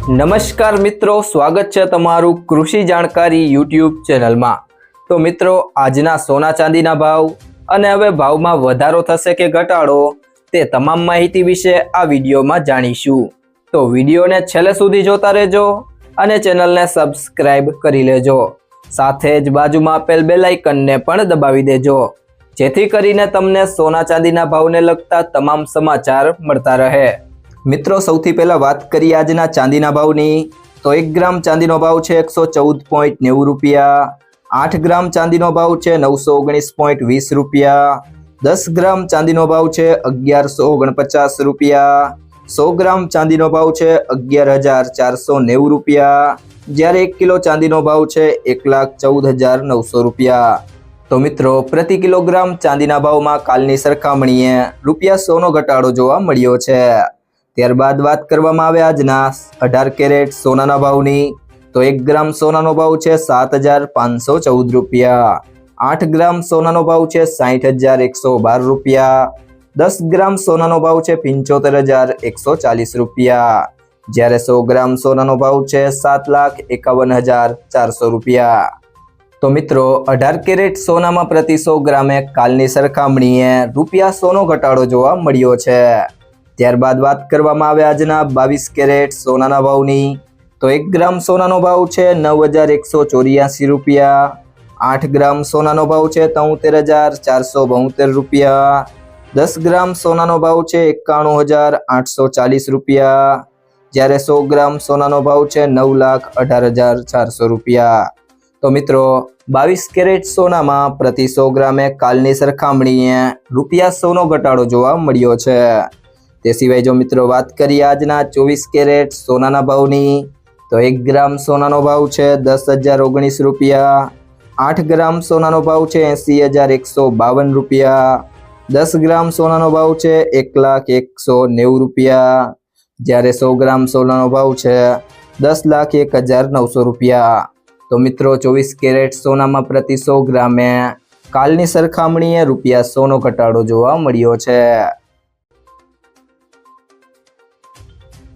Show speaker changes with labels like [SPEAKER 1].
[SPEAKER 1] નમસ્કાર મિત્રો, સ્વાગત છે તમારું કૃષિ જાણકારી યુટ્યુબ ચેનલમાં। તો મિત્રો, આજના સોના ચાંદીના ભાવ અને હવે ભાવમાં વધારો થશે કે ઘટાડો તે તમામ માહિતી વિશે આ વિડીયોમાં જાણીશું। તો વિડીયોને છેલ્લે સુધી જોતા રહેજો અને ચેનલને સબસ્ક્રાઇબ કરી લેજો। સાથે જ બાજુમાં આપેલ બેલ આઇકનને પણ દબાવી દેજો, જેથી કરીને તમને સોના ચાંદીના ભાવને લગતા તમામ સમાચાર મળતા રહે। મિત્રો, સૌથી પહેલા વાત કરીએ આજના ચાંદીના ભાવની। તો 1 ગ્રામ ચાંદીનો ભાવ છે 114.90 રૂપિયા। 8 ગ્રામ ચાંદીનો ભાવ છે 919.20 રૂપિયા। 10 ગ્રામ ચાંદીનો ભાવ છે 1149 રૂપિયા। 100 ગ્રામ ચાંદીનો ભાવ છે 11,490 રૂપિયા, જ્યારે 1 કિલો ચાંદીનો ભાવ છે 1,14,900 રૂપિયા। તો મિત્રો, પ્રતિ કિલોગ્રામ ચાંદીના ભાવમાં કાલની સરખામણીએ ₹100નો ઘટાડો જોવા મળ્યો છે। ત્યારબાદ વાત કરવામાં આવે આજના 18 કેરેટ સોનાના ભાવની। તો 1 ગ્રામ સોનાનો ભાવ છે 7,514 રૂપિયા। 8 ગ્રામ સોનાનો ભાવ છે 60,112 રૂપિયા। 10 ગ્રામ સોનાનો ભાવ છે 75,140 રૂપિયા, જ્યારે 100 ગ્રામ સોનાનો ભાવ છે 7,51,400 રૂપિયા। તો મિત્રો, 18 કેરેટ સોનામાં પ્રતિ 100 ગ્રામે કાલની સરખામણીએ ₹100નો ઘટાડો જોવા મળ્યો છે। ત્યારબાદ વાત કરવામાં આવે આજના 22 કેરેટ સોનાના ભાવની। તો 1 ગ્રામ સોનાનો ભાવ છે 9,184 રૂપિયા। 8 ગ્રામ સોનાનો ભાવ છે 73,472 રૂપિયા। 10 ગ્રામ સોનાનો ભાવ છે 91,840 રૂપિયા, જ્યારે 100 ગ્રામ સોનાનો ભાવ છે 9,18,400 રૂપિયા। તો મિત્રો, 22 કેરેટ સોનામાં પ્રતિ 100 ગ્રામે કાલની સરખામણીએ ₹100નો ઘટાડો જોવા મળ્યો છે। તે સિવાય જો મિત્રો વાત કરીએ આજના 24 કેરેટ સોનાના ભાવની। તો 1 ગ્રામ સોનાનો ભાવ છે 10,019 રૂપિયા। 8 ગ્રામ સોનાનો ભાવ છે 80,152 રૂપિયા। 10 ગ્રામ સોનાનો ભાવ છે 1,01,90 રૂપિયા, જ્યારે 100 ગ્રામ સોનાનો ભાવ છે 10,01,900 રૂપિયા। તો મિત્રો, 24 કેરેટ સોનામાં પ્રતિ 100 ગ્રામે કાલની સરખામણીએ ₹100નો ઘટાડો જોવા મળ્યો છે।